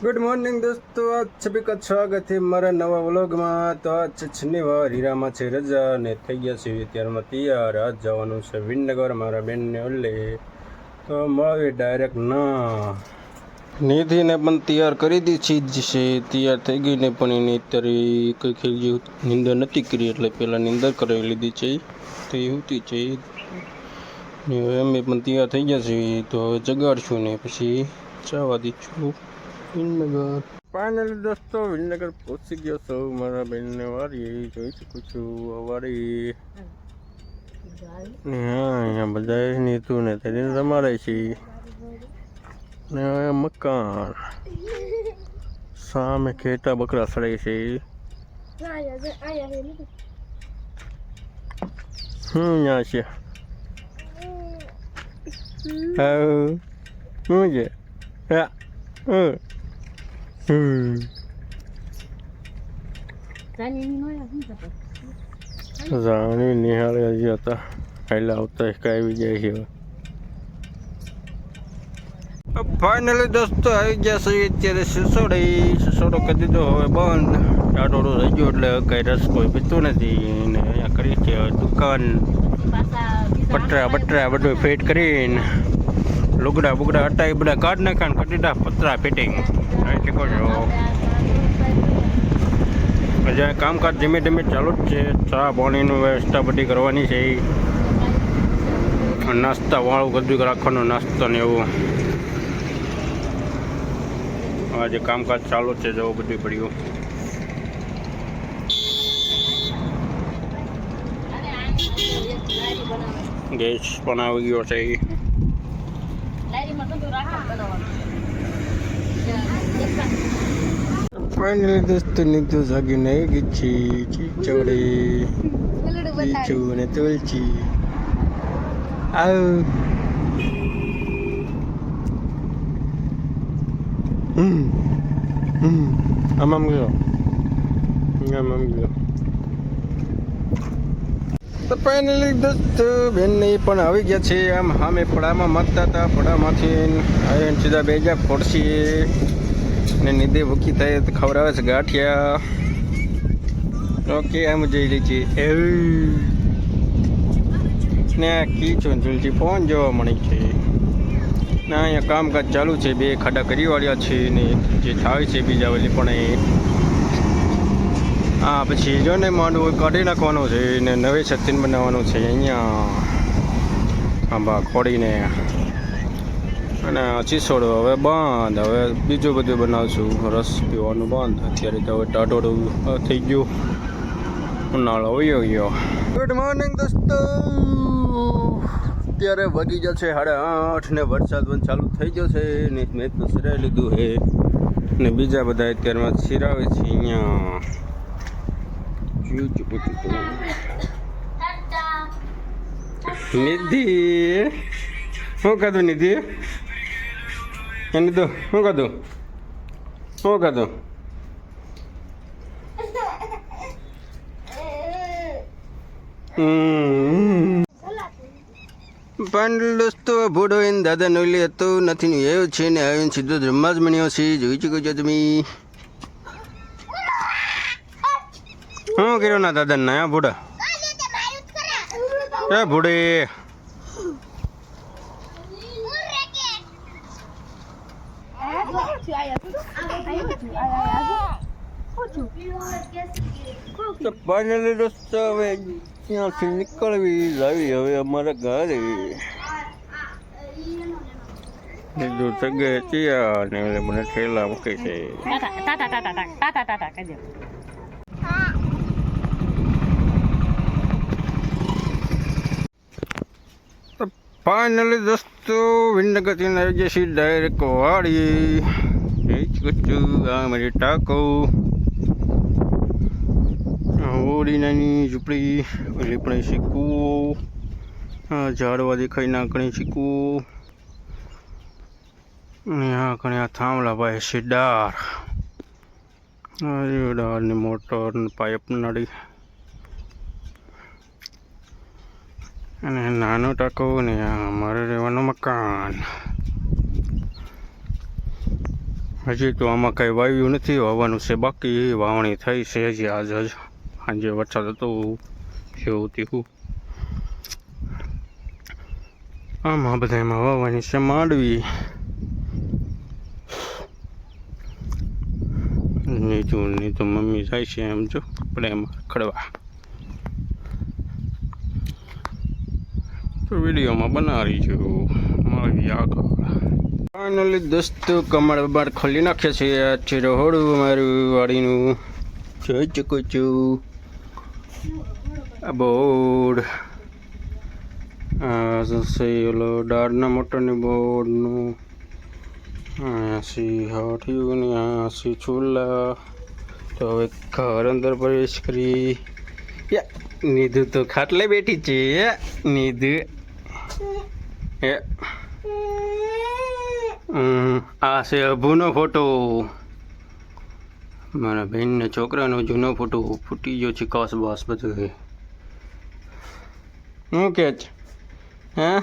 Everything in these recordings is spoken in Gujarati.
गुड मॉर्निंग दोस्तों, आज सभी का स्वागत है મારા નવા વ્લોગમાં। તો આજ છે શનિવાર, હીરામાં છે રજા ને થઈ ગયા છે ત્યારમાં તૈયાર। આજ જવાનું છે વિનનગર મારા બેનને ઓલે। તો મળે ડાયરેક્ટ ના નિધિને પણ તૈયાર કરી દીધી છે, તૈયાર થઈ ગઈ ને પણ એની અત્યારે કંઈ ખેલ નીંદર નથી કરી, એટલે પહેલાં નીંદર કરાવી લીધી છે તો એ હોતી છે ને હવે અમે પણ તૈયાર થઈ ગયા છીએ। તો હવે જગાડશું ને પછી જવા દઈશું વિનનગર। ફાઇનલી દોસ્તો વિનનગર પહોંચી ગયો છું મારા બેનને વારી, જોઈ શકું છું વારી ને હા અહીંયા બધા નીતું ને તેને રમાડે છે ને મકાન સામે ખેતા બકરા સડે છે। અહીંયા છે શું છે રાણી નિહાળે હજી હતા એટલે આવતા આવી જાય છે। ફાઇનલી દોસ્તો આવી ગયા છે અત્યારે સિસોડો કરી દીધો હવે બંધ, ટાટોડું રહી ગયું એટલે કઈ રસ કોઈ પીતું નથી ને અહીંયા કરી છે દુકાન, પટરા બધું ફિટ કરીને લુગડા બુગડા હતા એ બધા કાઢ નાખ્યા ને કરી દીધા પતરા ફિટિંગ। શકો છો હજી કામકાજ ધીમે ધીમે ચાલુ જ છે। ચા પાણીની વ્યવસ્થા બધી કરવાની છે, નાસ્તા વાળું બધું રાખવાનું, નાસ્તો ને એવું આજે કામકાજ ચાલુ છે। જવું બધું પડ્યું, ગેસ પણ આવી ગયો છે। ફાઇનલી દોસ્તો નીતુ જાગીને આવી ગઈ છે, ચીચોડી ચીચુ અને તુલસી આવ આમ ગયો તો ફાઇનલી દોસ્તો બેનને પણ આવી ગયા છે। આમ સામે પડામાં મતતા હતા, પડામાંથી આવીને સીધા બેજા ફોડશી ને નિધે ભૂખી થાય તો ખવડાવે છે ગાંઠિયા। ઓકે આમ જઈ રહી છે ને કીચો તુલસી ફોન જોવા મળી છે ને અહીંયા કામકાજ ચાલુ છે। બે ખાડા કરી વાળ્યા છે ને જે થાય છે બીજા વળી પણ એ હા પછી જો ને માંડવું કાઢી નાખવાનું છે ને નવી છત્તીન બનાવવાનું છે અહીંયા આંબા ખોડીને અને ચીસોડો હવે બંધ, હવે બીજું બધું બનાવશું, રસ પીવાનું બંધ અત્યારે તો હવે ટાટોડું થઈ ગયું, ઉનાળો વયો ગયો। ગુડ મોર્નિંગ દોસ્તો, અત્યારે વાગી ગયા છે 8:30 ને વરસાદ પણ ચાલુ થઈ ગયો છે ને મેં તો સિરાઈ લીધું છે ને બીજા બધા અત્યારમાં સિરાવે છે અહીંયા। નિધિ શું કાધું? નિધિ એની તો શું કાધું? શું કાધું? પણ દોસ્તો ભૂડો એને દાદા નોલી હતો નથી આવ્યો છે ને આવીને સીધો જમવા જ મળ્યો છે, જોઈ શકો છો તમે। શું કર્યો ના દાદા ના ભૂડા એ ભૂડે તો ફાઇનલી દોસ્તો હવે ત્યાંથી નીકળવી લાવી હવે અમારા ઘરે લીધું સગે ત્યાં ને મને ઠેલા મૂકે છે। ફાઇનલી દોસ્તો વિનનગરથી આવી ગયા છીએ ડાયરેક્ટ વાડી, આ મારી ટાંકો ઓડી નાની ઝૂંપડી ઓલી પણ શીખવું, ઝાડવા દેખાય નાકણી શીખવું ને આ કણે આ થાંભલા ભાઈ છે ડાર ડારની મોટર પાઇપ નળી અને નાનો ટાંકો ને અમારે રહેવાનું મકાન। હજી તો આમાં કાંઈ વાવ્યું નથી, વાવવાનું છે બાકી. વાવણી થઈ છે હજી આજ જ સાંજે વરસાદ હતો જેવું તેવું. આમાં બધા એમાં વાવવાની છે માંડવી. નીચું તો મમ્મી જાય છે એમ જો આપણે એમાં ખડવા. તો વિડીયોમાં બનાવી છું મળવી આગળ. ફાઇનલી દોસ્તો કમળ બાર ખોલી નાખે છે. આ છે રહોડું મારું વાડીનું, જોઈ શકો છો. આ બોર્ડ આ છે ઓલો દાળના મોટરની બોર્ડનું. અહીંયા સી હાઠિયું ને આ સી ચૂલા. તો હવે ઘર અંદર પ્રવેશ કરી. નિધુ તો ખાટલે બેઠી છે. નિધુ આ છે અભુનો ફોટો, મારા બહેનને છોકરાનો જૂનો ફોટો. ફૂટી ગયો છે કાસ બાસ બધું. શું કે છે? હા,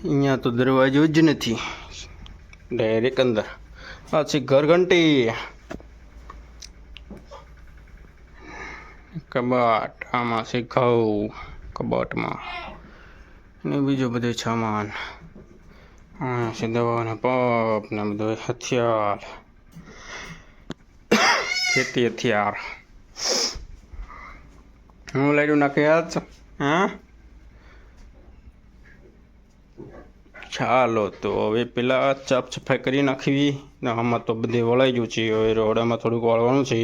અહીંયા તો દરવાજો જ નથી, ડાયરેક્ટ અંદર. આ છે ઘર ઘંટી, કબાટ. આમાં છે ઘઉં કબાટમાં, ને બીજો બધો સામાન. હા છે દવાના પપ ને બધો હથિયાર, ખેતી હથિયાર. હું લાડુ નાખે યાદ છે. હા ચાલો તો હવે પેલા સાફ સફાઈ કરી નાખવી. ને આમાં તો બધે વળાઈ ગયું છે. હવે રહોડામાં થોડુંક વાળવાનું છે.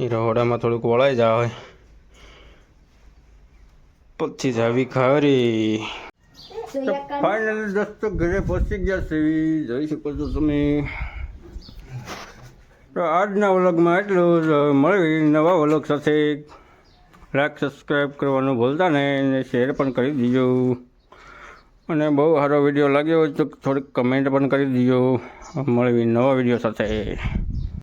એ રહોડામાં થોડુંક વળાઈ જાય પછી જ આવી ખારી. ફાઇનલી દોસ્તો ઘરે પહોંચી ગયા છે, જોઈ શકો છો તમે. તો આજના વ્લોગમાં એટલું જ. મળી નવા વ્લોગ સાથે. લાઈક સબસ્ક્રાઈબ કરવાનું ભૂલતા નહીં, શેર પણ કરી દીજો. અને બહુ સારો વિડીયો લાગ્યો હોય તો થોડીક કમેન્ટ પણ કરી દીજો. મળી નવા વિડીયો સાથે.